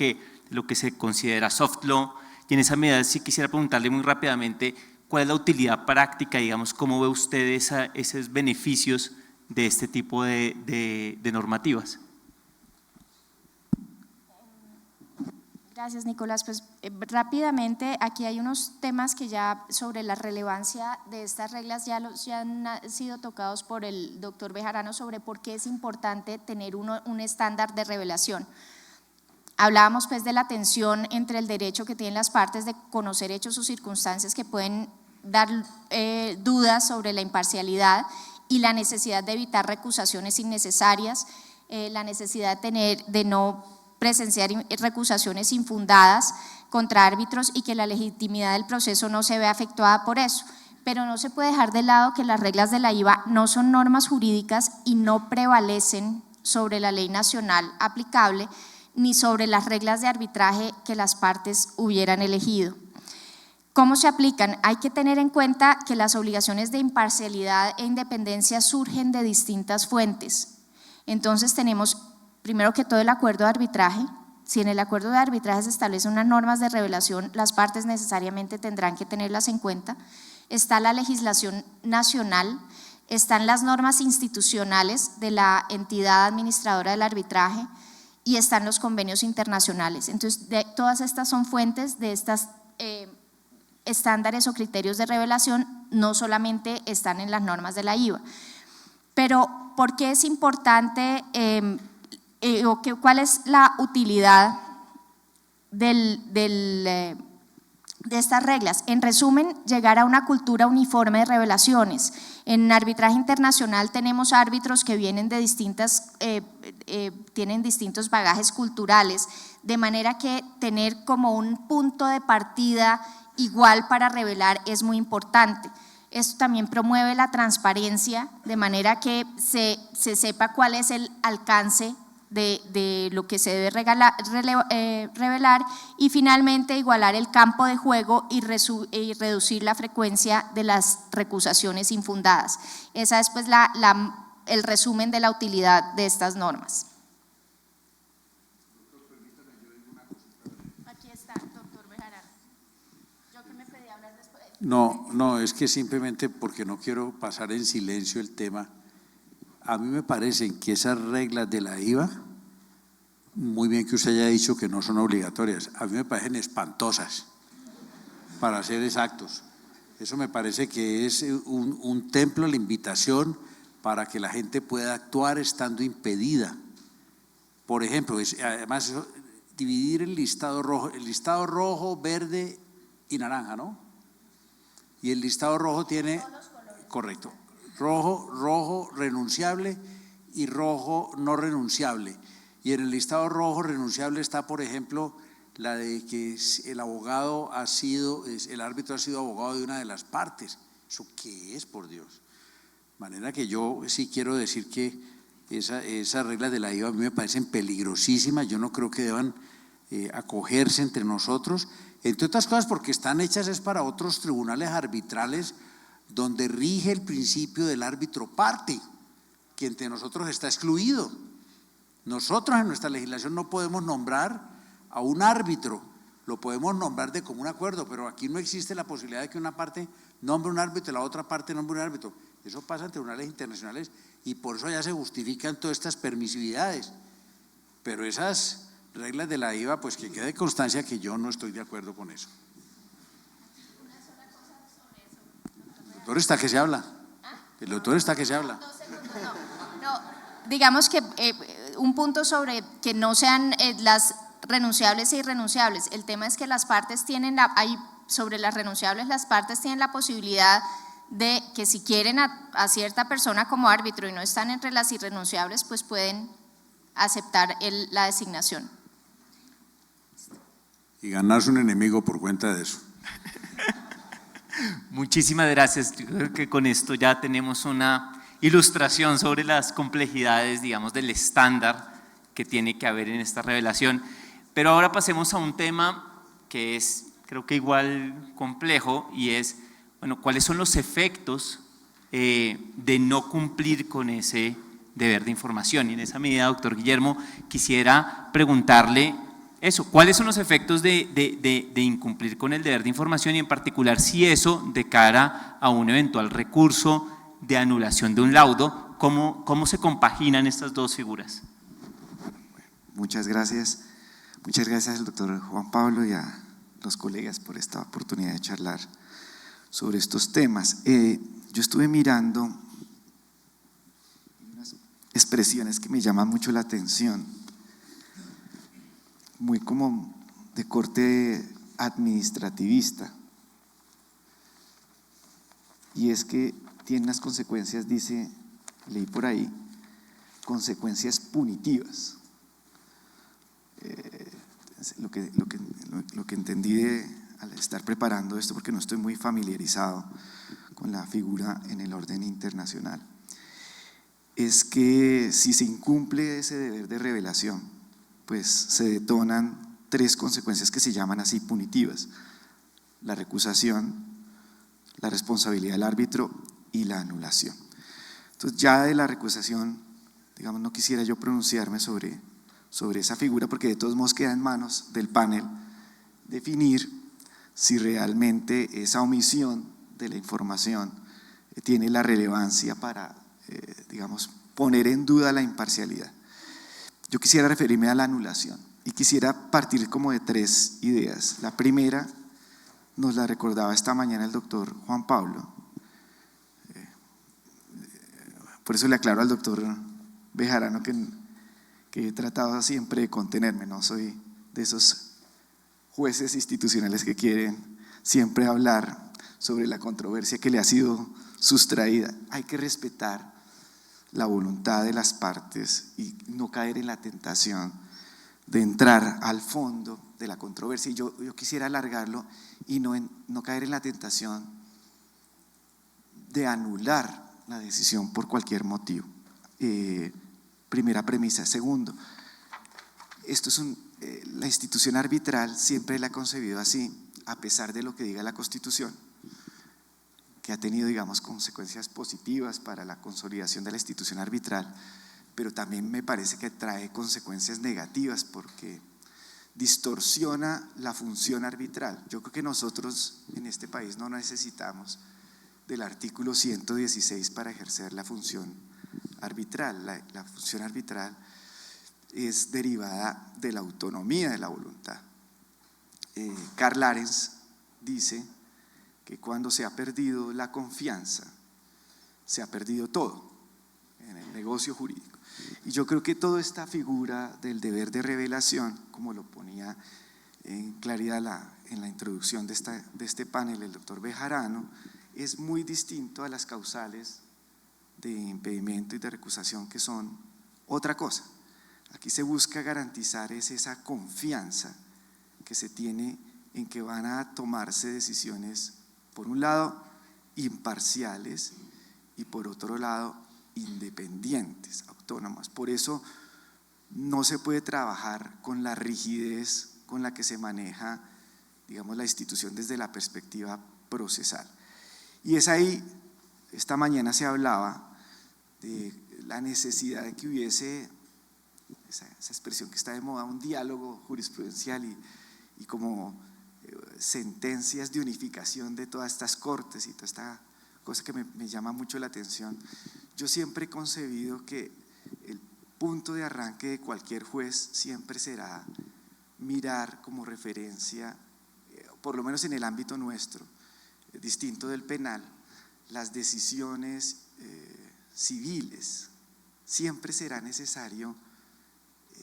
que se considera soft law, y en esa medida sí quisiera preguntarle muy rápidamente cuál es la utilidad práctica, digamos, cómo ve usted esos beneficios de este tipo de normativas. Gracias, Nicolás. Pues rápidamente, aquí hay unos temas que ya sobre la relevancia de estas reglas ya han sido tocados por el doctor Bejarano sobre por qué es importante tener un estándar de revelación. Hablábamos pues de la tensión entre el derecho que tienen las partes de conocer hechos o circunstancias que pueden dar dudas sobre la imparcialidad, y la necesidad de evitar recusaciones innecesarias, la necesidad de no presenciar recusaciones infundadas contra árbitros y que la legitimidad del proceso no se vea afectada por eso. Pero no se puede dejar de lado que las reglas de la IVA no son normas jurídicas y no prevalecen sobre la ley nacional aplicable ni sobre las reglas de arbitraje que las partes hubieran elegido. ¿Cómo se aplican? Hay que tener en cuenta que las obligaciones de imparcialidad e independencia surgen de distintas fuentes. Entonces tenemos primero que todo el acuerdo de arbitraje. Si en el acuerdo de arbitraje se establecen unas normas de revelación, las partes necesariamente tendrán que tenerlas en cuenta. Está la legislación nacional, están las normas institucionales de la entidad administradora del arbitraje y están los convenios internacionales. Entonces, todas estas son fuentes de estas estándares o criterios de revelación, no solamente están en las normas de la IVA. Pero, ¿por qué es importante cuál es la utilidad de estas reglas? En resumen, llegar a una cultura uniforme de revelaciones. En arbitraje internacional tenemos árbitros que vienen de tienen distintos bagajes culturales, de manera que tener como un punto de partida igual para revelar es muy importante. Esto también promueve la transparencia, de manera que se sepa cuál es el alcance de lo que se debe revelar, y finalmente igualar el campo de juego y reducir la frecuencia de las recusaciones infundadas. Esa es pues el resumen de la utilidad de estas normas. Aquí está, doctor Bejarano. Yo que me pedí hablar después. No, es que simplemente porque no quiero pasar en silencio el tema. A mí me parecen que esas reglas de la IVA, muy bien que usted haya dicho que no son obligatorias, a mí me parecen espantosas, para ser exactos. Eso me parece que es un templo, la invitación para que la gente pueda actuar estando impedida. Por ejemplo, además dividir el listado rojo, verde y naranja, ¿no? Y el listado rojo tiene, correcto, rojo renunciable y rojo no renunciable. Y en el listado rojo renunciable está, por ejemplo, la de que el árbitro ha sido abogado de una de las partes. ¿Eso qué es, por Dios? De manera que yo sí quiero decir que esas reglas de la IVA a mí me parecen peligrosísimas. Yo no creo que deban acogerse entre nosotros, entre otras cosas porque están hechas es para otros tribunales arbitrales donde rige el principio del árbitro parte, que entre nosotros está excluido. Nosotros en nuestra legislación no podemos nombrar a un árbitro, lo podemos nombrar de común acuerdo, pero aquí no existe la posibilidad de que una parte nombre un árbitro y la otra parte nombre un árbitro. Eso pasa en tribunales internacionales y por eso ya se justifican todas estas permisividades. Pero esas reglas de la IVA, pues que quede constancia que yo no estoy de acuerdo con eso. El doctor está que se habla. El doctor está que se habla. No, digamos que un punto sobre que no sean las renunciables e irrenunciables. El tema es que las partes tienen sobre las renunciables, las partes tienen la posibilidad de que si quieren a cierta persona como árbitro y no están entre las irrenunciables, pues pueden aceptar la designación. Y ganarse un enemigo por cuenta de eso. Muchísimas gracias. Yo creo que con esto ya tenemos una ilustración sobre las complejidades, digamos, del estándar que tiene que haber en esta revelación. Pero ahora pasemos a un tema que es, creo que igual complejo, y es, bueno, ¿cuáles son los efectos de no cumplir con ese deber de información? Y en esa medida, doctor Guillermo, quisiera preguntarle eso, ¿cuáles son los efectos de incumplir con el deber de información y en particular si eso de cara a un eventual recurso de anulación de un laudo, cómo se compaginan estas dos figuras? Muchas gracias. Muchas gracias al doctor Juan Pablo y a los colegas por esta oportunidad de charlar sobre estos temas. Yo estuve mirando unas expresiones que me llaman mucho la atención, muy como de corte administrativista, y es que tiene unas consecuencias, leí por ahí, consecuencias punitivas. Lo que entendí al estar preparando esto, porque no estoy muy familiarizado con la figura en el orden internacional, es que si se incumple ese deber de revelación, pues se detonan 3 consecuencias que se llaman así punitivas: la recusación, la responsabilidad del árbitro y la anulación. Entonces, ya de la recusación, digamos, no quisiera yo pronunciarme sobre esa figura, porque de todos modos queda en manos del panel definir si realmente esa omisión de la información tiene la relevancia para, digamos, poner en duda la imparcialidad. Yo quisiera referirme a la anulación y quisiera partir como de 3 ideas. La primera nos la recordaba esta mañana el doctor Juan Pablo. Por eso le aclaro al doctor Bejarano que he tratado siempre de contenerme, no soy de esos jueces institucionales que quieren siempre hablar sobre la controversia que le ha sido sustraída. Hay que respetar la voluntad de las partes y no caer en la tentación de entrar al fondo de la controversia. Y yo quisiera alargarlo y no caer en la tentación de anular la decisión por cualquier motivo. Primera premisa. Segundo, la institución arbitral siempre la ha concebido así, a pesar de lo que diga la Constitución, que ha tenido, digamos, consecuencias positivas para la consolidación de la institución arbitral, pero también me parece que trae consecuencias negativas porque distorsiona la función arbitral. Yo creo que nosotros en este país no necesitamos del artículo 116 para ejercer la función arbitral. La función arbitral es derivada de la autonomía de la voluntad. Karl Arens dice que cuando se ha perdido la confianza, se ha perdido todo en el negocio jurídico. Y yo creo que toda esta figura del deber de revelación, como lo ponía en claridad en la introducción de este panel el doctor Bejarano, es muy distinto a las causales de impedimento y de recusación, que son otra cosa. Aquí se busca garantizar esa confianza que se tiene en que van a tomarse decisiones, por un lado, imparciales y por otro lado, independientes, autónomas. Por eso no se puede trabajar con la rigidez con la que se maneja, digamos, la institución desde la perspectiva procesal. Y es ahí, esta mañana se hablaba de la necesidad de que hubiese esa expresión que está de moda, un diálogo jurisprudencial y como sentencias de unificación de todas estas cortes y toda esta cosa que me llama mucho la atención. Yo siempre he concebido que el punto de arranque de cualquier juez siempre será mirar como referencia, por lo menos en el ámbito nuestro, distinto del penal, las decisiones civiles. Siempre será necesario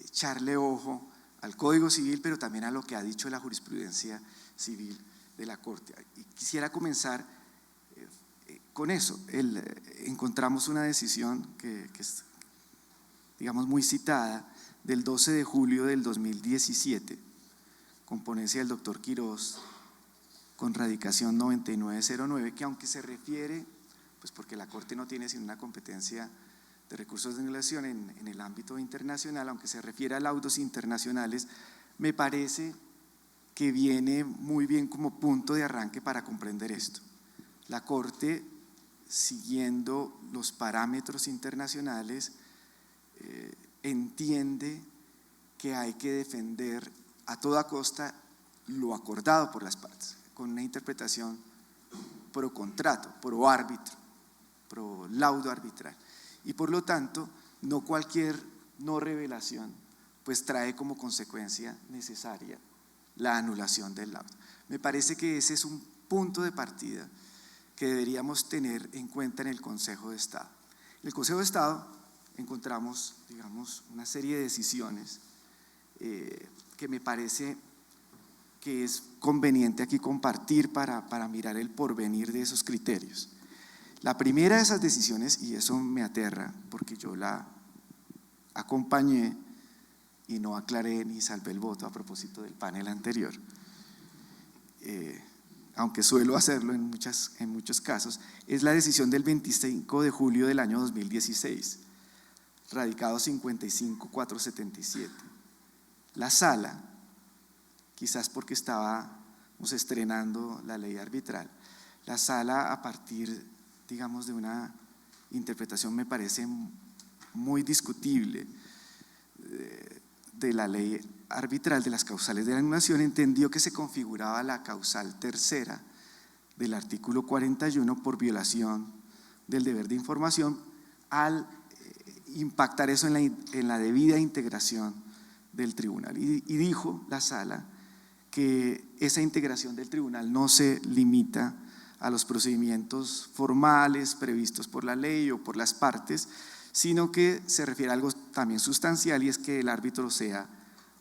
echarle ojo al Código Civil, pero también a lo que ha dicho la jurisprudencia civil de la Corte. Y quisiera comenzar con eso. Encontramos una decisión que es, digamos, muy citada, del 12 de julio del 2017, con ponencia del doctor Quirós, con radicación 9909, que aunque se refiere, pues porque la Corte no tiene sino una competencia de recursos de anulación en el ámbito internacional, aunque se refiere a laudos internacionales, me parece que viene muy bien como punto de arranque para comprender esto. La Corte, siguiendo los parámetros internacionales, entiende que hay que defender a toda costa lo acordado por las partes, con una interpretación pro contrato, pro árbitro, pro laudo arbitral. Y por lo tanto, no cualquier no revelación pues trae como consecuencia necesaria la anulación del laudo. Me parece que ese es un punto de partida que deberíamos tener en cuenta en el Consejo de Estado. En el Consejo de Estado encontramos, digamos, una serie de decisiones que me parece que es conveniente aquí compartir para mirar el porvenir de esos criterios. La primera de esas decisiones, y eso me aterra porque yo la acompañé y no aclaré ni salvé el voto a propósito del panel anterior, aunque suelo hacerlo en muchos casos, es la decisión del 25 de julio del año 2016, radicado 55477. La Sala, quizás porque estábamos estrenando la ley arbitral, la Sala, a partir, digamos, de una interpretación me parece muy discutible de la ley arbitral de las causales de la anulación, entendió que se configuraba la causal tercera del artículo 41 por violación del deber de información al impactar eso en la debida integración del tribunal. Y dijo la Sala que esa integración del tribunal no se limita a los procedimientos formales previstos por la ley o por las partes, sino que se refiere a algo también sustancial, y es que el árbitro sea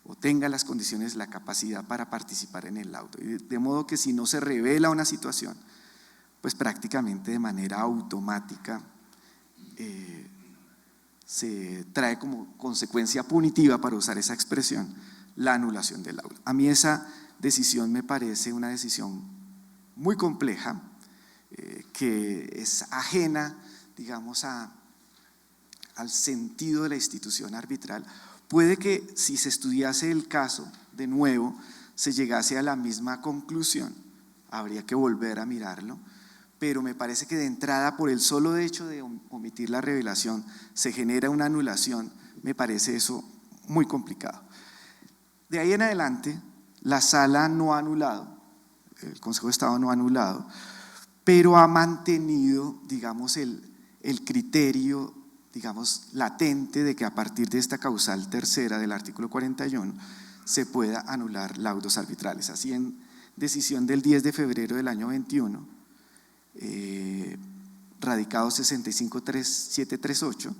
o tenga las condiciones, la capacidad para participar en el laudo. De modo que si no se revela una situación, pues prácticamente de manera automática se trae como consecuencia punitiva, para usar esa expresión, la anulación del laudo. A mí esa decisión me parece una decisión muy compleja, que es ajena, digamos, al sentido de la institución arbitral. Puede que si se estudiase el caso de nuevo se llegase a la misma conclusión, habría que volver a mirarlo, pero me parece que de entrada, por el solo hecho de omitir la revelación, se genera una anulación. Me parece eso muy complicado. De ahí en adelante, la Sala no ha anulado, el Consejo de Estado no ha anulado, pero ha mantenido, digamos, el criterio, digamos, latente de que a partir de esta causal tercera del artículo 41 se pueda anular laudos arbitrales. Así, en decisión del 10 de febrero del año 21, radicado 65738,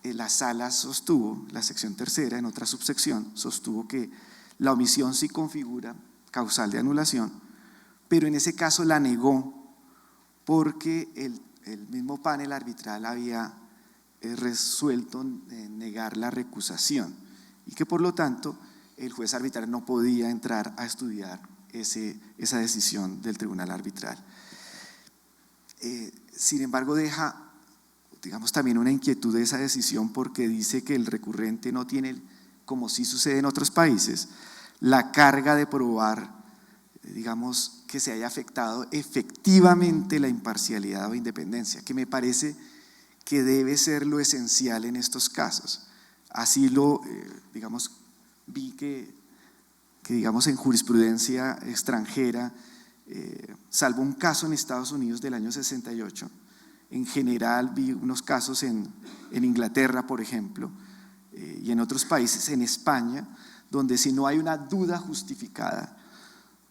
la Sala sostuvo, la sección tercera en otra subsección, sostuvo que la omisión sí configura causal de anulación, pero en ese caso la negó porque el mismo panel arbitral había resuelto negar la recusación, y que por lo tanto el juez arbitral no podía entrar a estudiar esa decisión del tribunal arbitral. Sin embargo, deja, digamos, también una inquietud de esa decisión, porque dice que el recurrente no tiene, como sí sucede en otros países, la carga de probar, digamos, que se haya afectado efectivamente la imparcialidad o independencia, que me parece que debe ser lo esencial en estos casos. Así lo, digamos, vi que digamos en jurisprudencia extranjera, salvo un caso en Estados Unidos del año 68, en general vi unos casos en Inglaterra, por ejemplo, y en otros países, en España, donde si no hay una duda justificada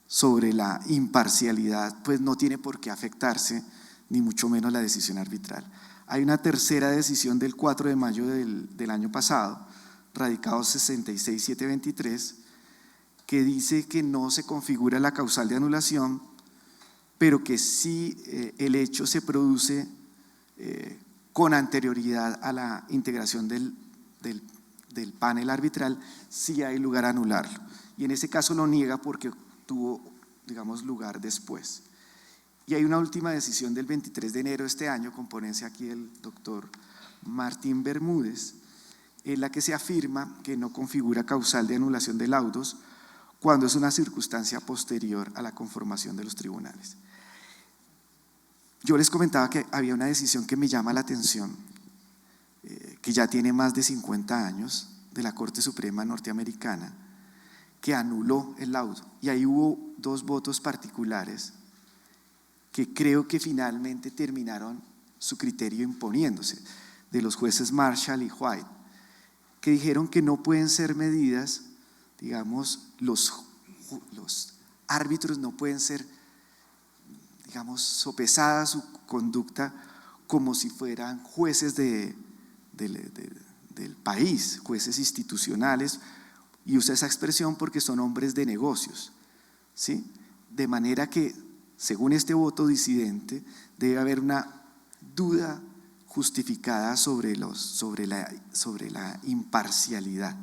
sobre la imparcialidad, pues no tiene por qué afectarse, ni mucho menos la decisión arbitral. Hay una tercera decisión del 4 de mayo del año pasado, radicado 66723, que dice que no se configura la causal de anulación, pero que sí el hecho se produce con anterioridad a la integración del panel arbitral, sí hay lugar a anularlo. Y en ese caso lo niega porque tuvo, digamos, lugar después. Y hay una última decisión del 23 de enero de este año, con ponencia aquí el doctor Martín Bermúdez, en la que se afirma que no configura causal de anulación de laudos cuando es una circunstancia posterior a la conformación de los tribunales. Yo les comentaba que había una decisión que me llama la atención, que ya tiene más de 50 años, de la Corte Suprema norteamericana, que anuló el laudo. Y ahí hubo dos votos particulares que creo que finalmente terminaron su criterio imponiéndose, de los jueces Marshall y White, que dijeron que no pueden ser medidas, digamos, los árbitros no pueden ser, digamos, sopesada su conducta como si fueran jueces del país, jueces institucionales, y usa esa expresión porque son hombres de negocios, ¿sí? De manera que, según este voto disidente, debe haber una duda justificada sobre la imparcialidad.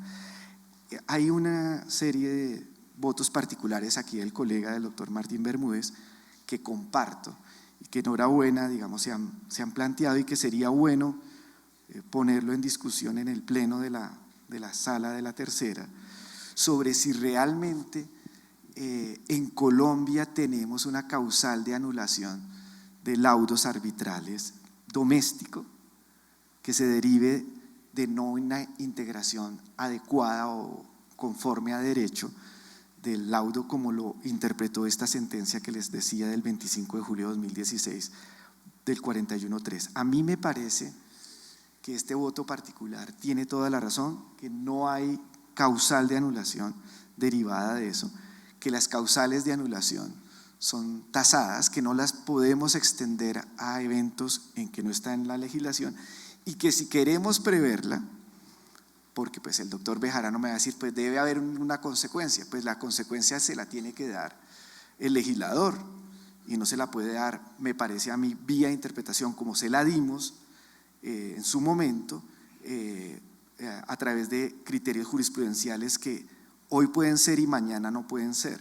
Hay una serie de votos particulares aquí del colega del doctor Martín Bermúdez que comparto y que enhorabuena, digamos, se han planteado, y que sería bueno ponerlo en discusión en el pleno de la sala de la tercera, sobre si realmente en Colombia tenemos una causal de anulación de laudos arbitrales doméstico que se derive de no una integración adecuada o conforme a derecho del laudo, como lo interpretó esta sentencia que les decía del 25 de julio de 2016 del 41.3. A mí me parece que este voto particular tiene toda la razón, que no hay causal de anulación derivada de eso, que las causales de anulación son tasadas, que no las podemos extender a eventos en que no está en la legislación, y que si queremos preverla, porque pues el doctor Bejarano me va a decir, pues debe haber una consecuencia, pues la consecuencia se la tiene que dar el legislador, y no se la puede dar, me parece a mí, vía interpretación como se la dimos en su momento, a través de criterios jurisprudenciales que hoy pueden ser y mañana no pueden ser.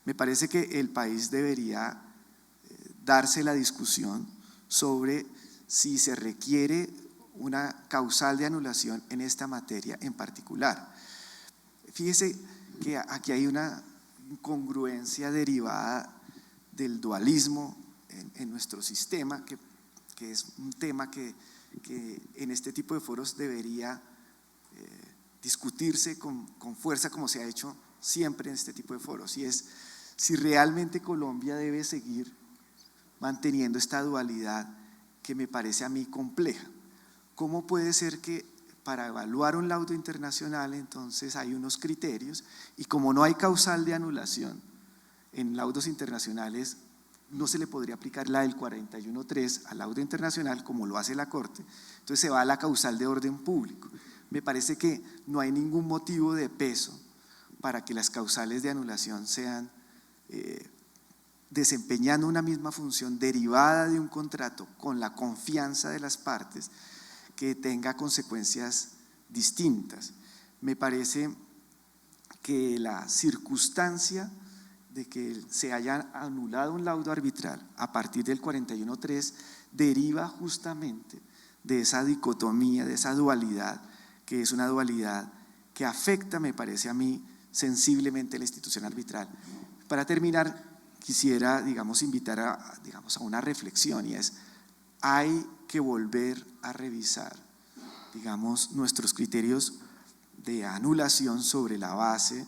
Me parece que el país debería darse la discusión sobre si se requiere una causal de anulación en esta materia en particular. Fíjese que aquí hay una incongruencia derivada del dualismo en nuestro sistema, que es un tema que en este tipo de foros debería discutirse con fuerza, como se ha hecho siempre en este tipo de foros, y es si realmente Colombia debe seguir manteniendo esta dualidad que me parece a mí compleja. ¿Cómo puede ser que para evaluar un laudo internacional entonces hay unos criterios, y como no hay causal de anulación en laudos internacionales, no se le podría aplicar la del 41.3 al laudo internacional como lo hace la Corte? Entonces se va a la causal de orden público. Me parece que no hay ningún motivo de peso para que las causales de anulación sean desempeñando una misma función derivada de un contrato con la confianza de las partes, que tenga consecuencias distintas. Me parece que la circunstancia de que se haya anulado un laudo arbitral a partir del 41.3 deriva justamente de esa dicotomía, de esa dualidad, que es una dualidad que afecta, me parece a mí, sensiblemente la institución arbitral. Para terminar, quisiera, invitar a una reflexión, y es: hay que volver a revisar, nuestros criterios de anulación sobre la base